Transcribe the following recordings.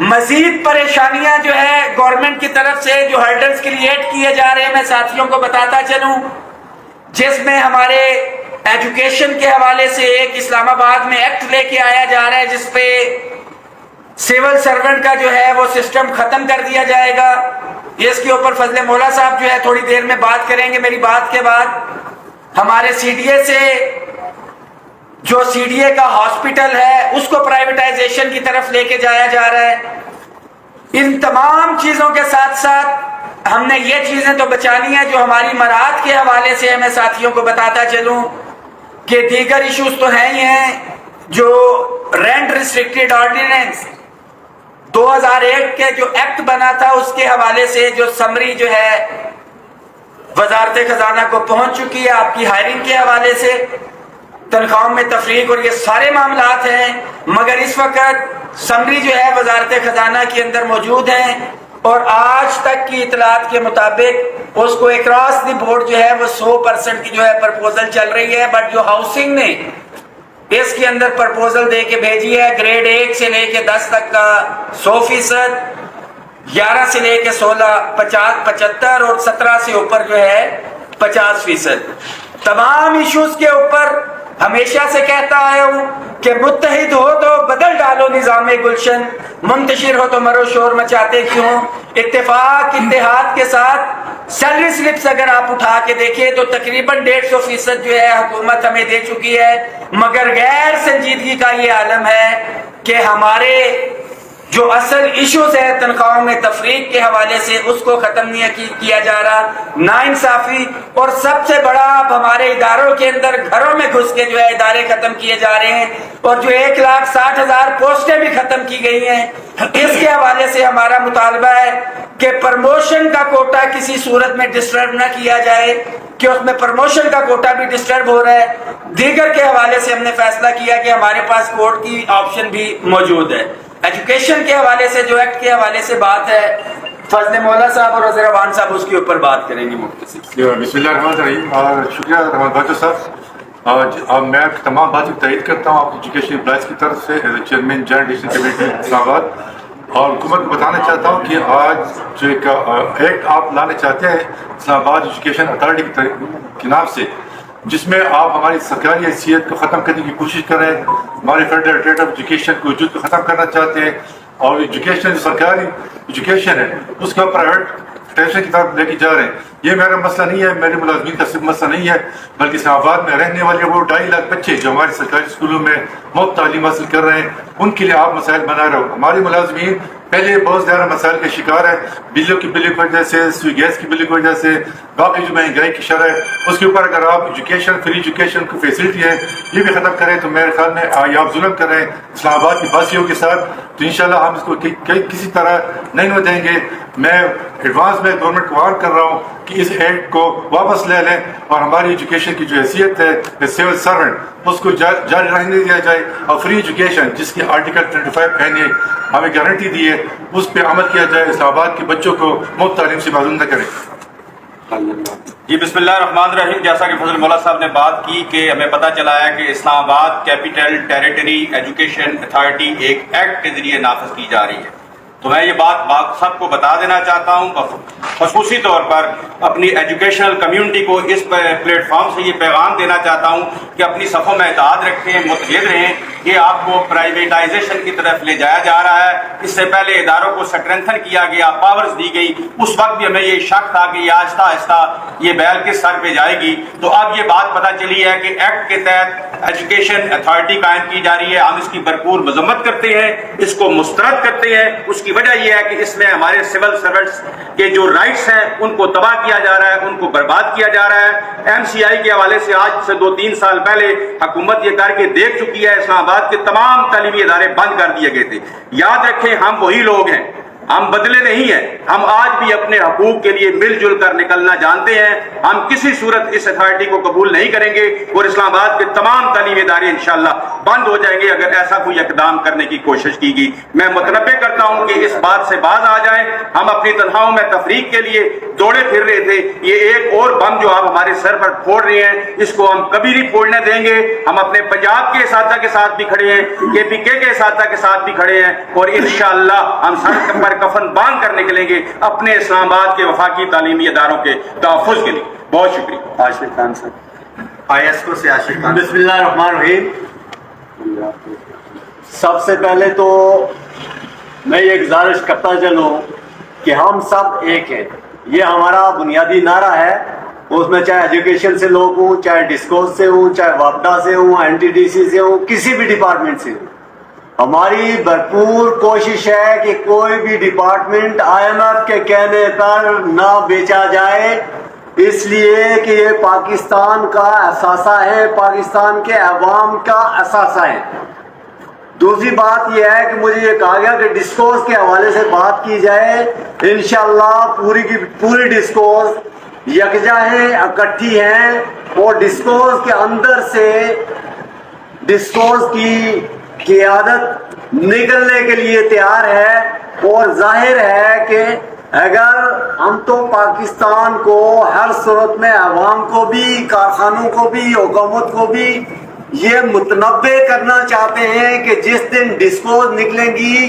مزید پریشانیاں جو ہے گورنمنٹ کی طرف سے جو ہرڈلز کریٹ کیے جا رہے ہیں میں ساتھیوں کو بتاتا چلوں، جس میں ہمارے ایجوکیشن کے حوالے سے ایک اسلام آباد میں ایکٹ لے کے آیا جا رہا ہے جس پہ سول سرونٹ کا جو ہے وہ سسٹم ختم کر دیا جائے گا۔ اس کے اوپر فضل مولا صاحب جو ہے تھوڑی دیر میں بات کریں گے میری بات کے بعد۔ ہمارے سی ڈی اے سے جو سی ڈی اے کا ہاسپٹل ہے اس کو پرائیویٹائزیشن کی طرف لے کے جایا جا رہا ہے۔ ان تمام چیزوں کے ساتھ ساتھ ہم نے یہ چیزیں تو بچانی ہیں جو ہماری مراعات کے حوالے سے میں ساتھیوں کو بتاتا چلوں کہ دیگر ایشوز تو ہیں ہی ہیں۔ جو رینٹ ریسٹرکٹیڈ آرڈیننس 2001 کے جو ایکٹ بنا تھا اس کے حوالے سے جو سمری جو ہے وزارت خزانہ کو پہنچ چکی ہے آپ کی ہائرنگ کے حوالے سے، تنخواہوں میں تفریق اور یہ سارے معاملات ہیں، مگر اس وقت سمری جو ہے وزارت خزانہ کے اندر موجود ہیں اور آج تک کی اطلاعات کے مطابق اس کو اکراس دی بورڈ جو ہے وہ 100% کی جو ہے پرپوزل چل رہی ہے، بٹ جو ہاؤسنگ نے اس کے اندر پرپوزل دے کے بھیجی ہے گریڈ 1 سے لے کے 10 تک کا 100%، 11 سے لے کے 16 75 اور 17 سے اوپر جو ہے 50%۔ تمام ایشوز کے اوپر ہمیشہ سے کہتا آیا ہوں کہ متحد ہو تو بدل ڈالو نظام گلشن، منتشر ہو تو مرو شور مچاتے کیوں۔ اتفاق اتحاد کے ساتھ سیلری سلپس اگر آپ اٹھا کے دیکھیں تو تقریباً 150% جو ہے حکومت ہمیں دے چکی ہے، مگر غیر سنجیدگی کا یہ عالم ہے کہ ہمارے جو اصل ایشوز ہے تنخواہوں میں تفریق کے حوالے سے اس کو ختم نہیں کیا جا رہا، ناانصافی، اور سب سے بڑا اب ہمارے اداروں کے اندر گھروں میں گھس کے جو ہے ادارے ختم کیے جا رہے ہیں اور جو 1,60,000 پوسٹیں بھی ختم کی گئی ہیں۔ اس کے حوالے سے ہمارا مطالبہ ہے کہ پرموشن کا کوٹا کسی صورت میں ڈسٹرب نہ کیا جائے کہ اس میں پرموشن کا کوٹا بھی ڈسٹرب ہو رہا ہے۔ دیگر کے حوالے سے ہم نے فیصلہ کیا کہ ہمارے پاس کورٹ کی آپشن بھی موجود ہے۔ ایجوکیشن کے حوالے سے جو ایکٹ کے حوالے سے بات ہے فضل مولا صاحب اور وزیر اعوان صاحب اس کے اوپر بات کریں گے مختصر۔ بسم اللہ الرحمن الرحیم۔ شکریہ رحمان بھاٹو صاحب۔ میں تمام باتوں کی تائید کرتا ہوں آپ ایجوکیشن امپلائز کی طرف سے as a chairman joint decision committee Islamabad, اور حکومت کو بتانا چاہتا ہوں کہ آج جو ایک ایکٹ آپ لانا چاہتے ہیں اسلام آباد ایجوکیشن اتھارٹی کے نام سے، جس میں آپ ہماری سرکاری حیثیت کو ختم کرنے کی کوشش کر رہے ہیں، ہمارے فیڈرل ریٹ آف ایجوکیشن کو وجود کو ختم کرنا چاہتے ہیں، اور ایجوکیشن جو سرکاری ایجوکیشن ہے اس کا پرائیویٹ ٹیشن کی طرف لے کے جا رہے ہیں۔ یہ میرا مسئلہ نہیں ہے، میرے ملازمین کا صرف مسئلہ نہیں ہے، بلکہ اسلام آباد میں رہنے والے وہ 2.5 لاکھ بچے جو ہمارے سرکاری اسکولوں میں مفت تعلیم حاصل کر رہے ہیں ان کے لیے آپ مسائل بنا رہے ہو۔ ہمارے ملازمین پہلے بہت زیادہ مسائل کا شکار ہے، بجلیوں کی بل کی وجہ سے، سوئی گیس کی بل کی وجہ سے، باقی جو مہنگائی کی شرح ہے اس کے اوپر اگر آپ ایجوکیشن فری ایجوکیشن کی فیسلٹی ہے یہ بھی ختم کریں تو میرے خیال میں آپ ظلم کر رہے ہیں اسلام آباد کی باسیوں کے ساتھ، تو انشاءاللہ ہم اس کو کسی طرح نہیں ہونے دیں گے۔ میں ایڈوانس میں گورنمنٹ کو وارن کر رہا ہوں کہ اس ایکٹ کو واپس لے لیں اور ہماری ایجوکیشن کی جو حیثیت ہے سول سرونٹ اس کو جاری رہنے دیا جائے، اور فری ایجوکیشن جس کی آرٹیکل 25 نے ہمیں گارنٹی دی ہے اس پہ عمل کیا جائے، اسلام آباد کے بچوں کو مفت تعلیم سے معذور نہ کریں۔ جی بسم اللہ الرحمن الرحیم۔ جیسا کہ فضل مولا صاحب نے بات کی کہ ہمیں پتہ چلا ہے کہ اسلام آباد کیپٹل ٹیریٹری ایجوکیشن اتھارٹی ایک ایکٹ کے ذریعے نافذ کی جا رہی ہے، تو میں یہ بات سب کو بتا دینا چاہتا ہوں، خصوصی طور پر اپنی ایجوکیشنل کمیونٹی کو اس پلیٹ فارم سے یہ پیغام دینا چاہتا ہوں کہ اپنی صفوں میں اتحاد رکھیں، متحد رہیں۔ یہ آپ کو پرائیویٹائزیشن کی طرف لے جایا جا رہا ہے، اس سے پہلے اداروں کو سٹرینتھن کیا گیا، پاورز دی گئی، اس وقت بھی ہمیں یہ شک تھا کہ یہ آہستہ آہستہ یہ بیل کس سر پہ جائے گی، تو اب یہ بات پتہ چلی ہے کہ ایکٹ کے تحت ایجوکیشن اتھارٹی قائم کی جا رہی ہے۔ ہم اس کی بھرپور مذمت کرتے ہیں، اس کو مسترد کرتے ہیں۔ اس کی وجہ یہ ہے کہ اس میں ہمارے سول سرونٹس کے جو رائٹس ہیں ان کو تباہ کیا جا رہا ہے، ان کو برباد کیا جا رہا ہے۔ ایم سی آئی کے حوالے سے آج سے 2-3 سال پہلے حکومت یہ کر کے دیکھ چکی ہے، اسلام آباد کے تمام تعلیمی ادارے بند کر دیے گئے تھے۔ یاد رکھیں ہم وہی لوگ ہیں، ہم بدلے نہیں ہیں، ہم آج بھی اپنے حقوق کے لیے مل جل کر نکلنا جانتے ہیں. ہم کسی صورت اس اتھارٹی کو قبول نہیں کریں گے اور اسلام آباد کے تمام تعلیمی ادارے انشاءاللہ بند ہو جائیں گے اگر ایسا کوئی اقدام کرنے کی کوشش کی گئی. میں متنبہ کرتا ہوں کہ اس بات سے باز آ جائیں. ہم اپنی تنخواہوں میں تفریق کے لیے دوڑے پھر رہے تھے. یہ ایک اور بم جو آپ ہمارے سر پر پھوڑ رہے ہیں اس کو ہم کبھی نہیں پھوڑنے دیں گے. ہم اپنے پنجاب کے اساتذہ کے ساتھ بھی کھڑے ہیں, KPK کے اساتذہ کے ساتھ بھی کھڑے ہیں اور انشاءاللہ ہم سر پر کفن باندھ کر نکلیں گے اپنے اسلام آباد کے وفاقی تعلیمی اداروں کے تحفظ کے لیے. بہت شکریہ. عاشق خان صاحب, ISO سے عاشق خان. بسم اللہ الرحمن الرحیم. سب سے پہلے تو میں یہ گزارش کرتا چلوں کہ ہم سب ایک ہیں. یہ ہمارا بنیادی نعرہ ہے. اس میں چاہے ایجوکیشن سے لوگ ہوں, چاہے ڈسکورس سے ہوں, چاہے وابڈا سے ہوں, NTDC سے ہوں, کسی بھی ڈپارٹمنٹ سے ہوں. ہماری بھرپور کوشش ہے کہ کوئی بھی ڈپارٹمنٹ IMF کے کہنے پر نہ بیچا جائے, اس لیے کہ یہ پاکستان کا اثاثہ ہے, پاکستان کے عوام کا اثاثہ ہے. دوسری بات یہ ہے کہ مجھے یہ کہا گیا کہ ڈسکورس کے حوالے سے بات کی جائے. انشاءاللہ پوری کی پوری ڈسکورس یکجا ہے, اکٹھی ہیں اور ڈسکورس کے اندر سے ڈسکورس کی قیادت نکلنے کے لیے تیار ہے. اور ظاہر ہے کہ اگر ہم تو پاکستان کو ہر صورت میں عوام کو بھی, کارخانوں کو بھی, حکومت کو بھی یہ متنبع کرنا چاہتے ہیں کہ جس دن ڈسکورس نکلیں گی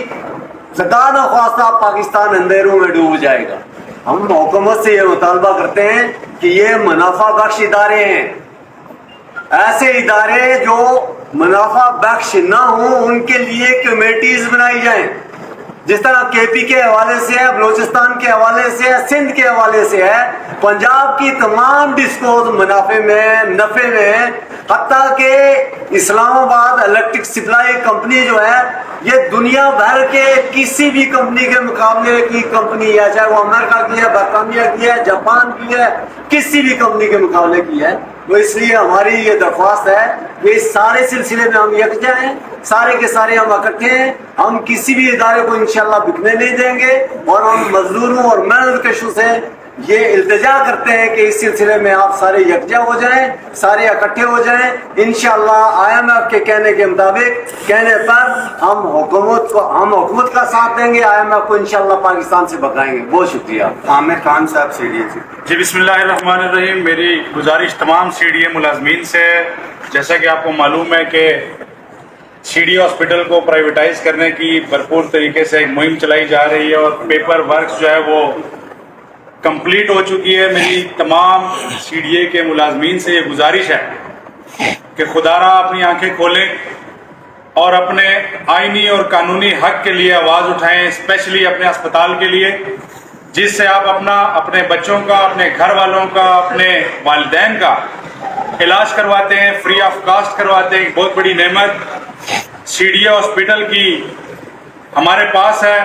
خدا نخواستہ پاکستان اندھیروں میں ڈوب جائے گا. ہم حکومت سے یہ مطالبہ کرتے ہیں کہ یہ منافع بخش ادارے ہیں. ایسے ادارے جو منافع بخش نہ ہوں ان کے لیے کمیٹیز بنائی جائیں, جس طرح KP کے حوالے سے ہے, بلوچستان کے حوالے سے ہے, سندھ کے حوالے سے ہے. پنجاب کی تمام ڈسکورس منافع میں, نفع میں, حتیٰ کہ اسلام آباد الیکٹرک سپلائی کمپنی جو ہے یہ دنیا بھر کے کسی بھی کمپنی کے مقابلے کی کمپنی ہے, چاہے وہ امریکہ کی ہے, برطانیہ کی ہے, جاپان کی ہے, کسی بھی کمپنی کے مقابلے کی ہے. تو اس لیے ہماری یہ درخواست ہے کہ اس سارے سلسلے میں ہم یکجا ہیں, سارے کے سارے ہم اکٹھے ہیں. ہم کسی بھی ادارے کو انشاءاللہ بکنے نہیں دیں گے اور ہم مزدوروں اور محنت کشوں سے یہ التجا کرتے ہیں کہ اس سلسلے میں آپ سارے یکجا ہو جائیں, سارے اکٹھے ہو جائیں. انشاءاللہ IMF کے کہنے کے مطابق, کہنے پر ہم حکومت کا ساتھ دیں گے, IMF کو انشاءاللہ پاکستان سے بھگائیں گے. بہت شکریہ. عامر خان صاحب CDA سے. جی بسم اللہ الرحمن الرحیم. میری گزارش تمام CDA ملازمین سے ہے. جیسا کہ آپ کو معلوم ہے کہ CDA ہاسپٹل کو پرائیویٹائز کرنے کی بھرپور طریقے سے ایک مہم چلائی جا رہی ہے اور پیپر ورکس جو ہے وہ کمپلیٹ ہو چکی ہے. میری تمام CDA کے ملازمین سے یہ گزارش ہے کہ خدا را اپنی آنکھیں کھولیں اور اپنے آئینی اور قانونی حق کے لیے آواز اٹھائیں, اسپیشلی اپنے اسپتال کے لیے, جس سے آپ اپنے بچوں کا, اپنے گھر والوں کا, اپنے والدین کا علاج کرواتے ہیں, فری آف کاسٹ کرواتے ہیں. بہت بڑی نعمت CDA ہاسپٹل کی ہمارے پاس ہے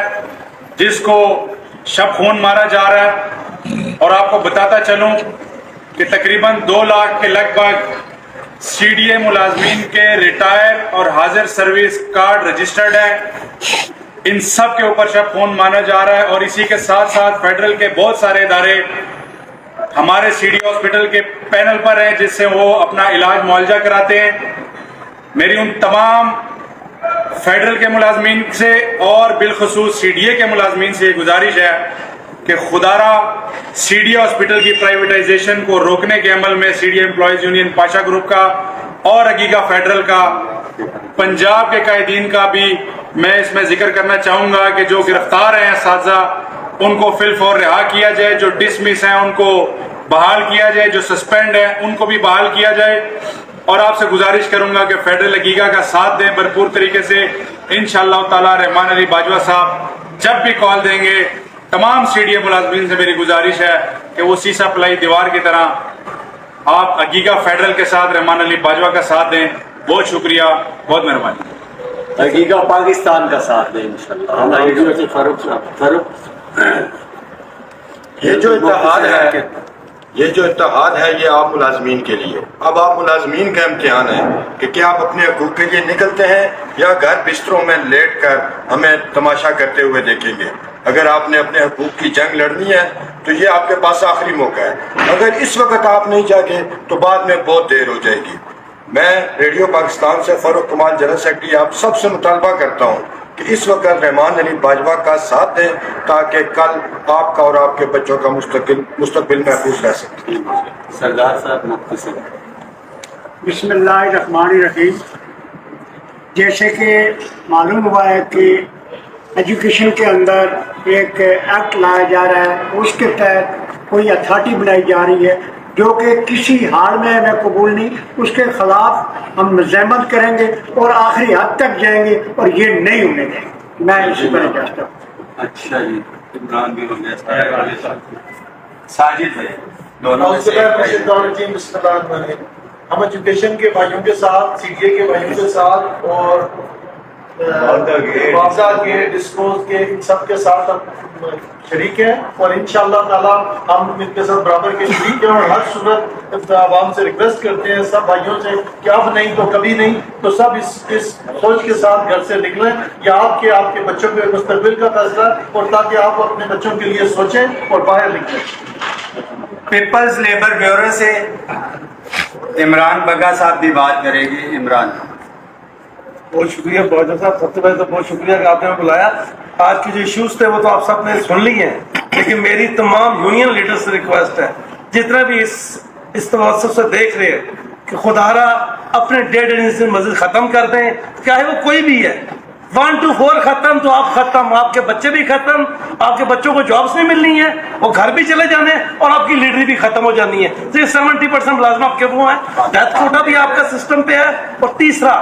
جس کو شب خون مارا جا رہا ہے. اور آپ کو بتاتا چلوں کہ تقریباً 2 لاکھ کے لگ بھگ CDA ملازمین کے ریٹائر اور حاضر سروس کارڈ رجسٹرڈ ہیں. ان سب کے اوپر شب خون مانا جا رہا ہے. اور اسی کے ساتھ ساتھ فیڈرل کے بہت سارے ادارے ہمارے CDA ہاسپٹل کے پینل پر ہیں جس سے وہ اپنا علاج معالجہ کراتے ہیں. میری ان تمام فیڈرل کے ملازمین سے اور بالخصوص CDA کے ملازمین سے یہ گزارش ہے کہ خدا را CDA ہاسپٹل کی پرائیویٹائزیشن کو روکنے کے عمل میں CDA employees union Pasha group کا اور عقیقہ فیڈرل کا, پنجاب کے قائدین کا بھی میں اس میں ذکر کرنا چاہوں گا کہ جو گرفتار ہیں اساتذہ ان کو فی الفور رہا کیا جائے, جو ڈسمس ہیں ان کو بحال کیا جائے, جو سسپینڈ ہیں ان کو بھی بحال کیا جائے. اور آپ سے گزارش کروں گا کہ فیڈرل عقیقہ کا ساتھ دیں بھرپور طریقے سے. انشاءاللہ تعالی رحمان علی باجوہ صاحب جب بھی کال دیں گے, تمام CDA ملازمین سے میری گزارش ہے کہ وہ سیسا پلائی دیوار کی طرح آپ عقیقہ فیڈرل کے ساتھ رحمان علی باجوہ کا ساتھ دیں. بہت شکریہ, بہت مہربانی. حقیقہ پاکستان کا ساتھ دیں انشاءاللہ. یہ جو اتحاد ہے یہ آپ ملازمین کے لیے. اب آپ ملازمین کا امتحان ہے کہ کیا آپ اپنے حقوق کے لیے نکلتے ہیں یا گھر بستروں میں لیٹ کر ہمیں تماشا کرتے ہوئے دیکھیں گے. اگر آپ نے اپنے حقوق کی جنگ لڑنی ہے تو یہ آپ کے پاس آخری موقع ہے. اگر اس وقت آپ نہیں جاگے تو بعد میں بہت دیر ہو جائے گی. میں ریڈیو پاکستان سے فاروق کمال جنرل سیکرٹری آپ سب سے مطالبہ کرتا ہوں کہ اس وقت رحمان علی باجوہ کا ساتھ دیں تاکہ کل آپ کا اور آپ کے بچوں کا مستقبل محفوظ رہ سکے. سردار صاحب مختصر. بسم اللہ الرحمن الرحیم. جیسے کہ معلوم ہوا ہے کہ ایجوکیشن کے اندر ایک ایکٹ لایا جا رہا ہے، اس کے تحت کوئی اتھارٹی بنائی جا رہی ہے جو کہ کسی حال میں ہمیں قبول نہیں. اس کے خلاف ہم مزاحمت کریں گے اور آخری حد تک جائیں گے اور یہ نہیں ہونے دیں گے. میں اسی پر چاہتا ہوں. اچھا جی، عمران بھی ہو گیا، ساجد ہے، دونوں میں سے ہم ایجوکیشن کے بھائیوں کے ساتھ، سی ڈی اے کے بھائیوں کے ساتھ اور معاوضہ کے ڈسپوز کے ان سب کے ساتھ ہم شریک ہیں اور انشاءاللہ تعالی ہم ان کے ساتھ برابر کے شریک ہیں. اور ہر صورت عوام سے ریکویسٹ کرتے ہیں سب بھائیوں سے کہ اب نہیں تو کبھی نہیں، تو سب اس سوچ کے ساتھ گھر سے نکلیں. یا آپ کے بچوں کے مستقبل کا فیصلہ اور تاکہ آپ اپنے بچوں کے لیے سوچیں اور باہر نکلیں. پیپلز لیبر بیورو سے عمران بگا صاحب بھی بات کرے گی. عمران. بہت شکریہ باجوہ صاحب. سب سے پہلے تو بہت شکریہ کہ آپ نے بلایا. آج کی جو ایشوز تھے وہ تو آپ سب نے سن لی ہیں، لیکن میری تمام یونین لیڈر سے ریکویسٹ ہے جتنے بھی اس توسط سے دیکھ رہے ہیں کہ خدارا اپنے ڈیڈ مزید ختم کر دیں، چاہے وہ کوئی بھی ہے. 1 to 4 ختم تو آپ ختم، آپ کے بچے بھی ختم، آپ کے بچوں کو جابس نہیں ملنی ہے، وہ گھر بھی چلے جانے اور آپ کی لیڈری بھی ختم ہو جانی ہے. تو یہ 70% ملازم آپ کے وہ ہیں. ڈیتھ کوٹا بھی آپ کا سسٹم پہ ہے. اور تیسرا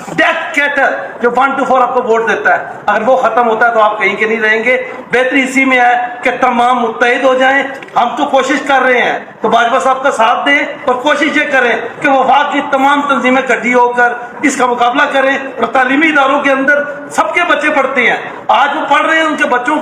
ڈیتھ کیٹر جو 1 to 4 آپ کو ووٹ دیتا ہے، اگر وہ ختم ہوتا ہے تو آپ کہیں کے نہیں رہیں گے. بہتری اسی میں ہے کہ تمام متحد ہو جائیں. ہم تو کوشش کر رہے ہیں تو باجوہ صاحب کا ساتھ دیں اور کوشش یہ کریں کہ وفاق کی تمام تنظیمیں اکٹھی ہو کر اس کا مقابلہ کریں. اور تعلیمی اداروں کے اندر سب کے بچے پڑھتے ہیں، آج وہ پڑھ رہے ہیں، ان کے بچوں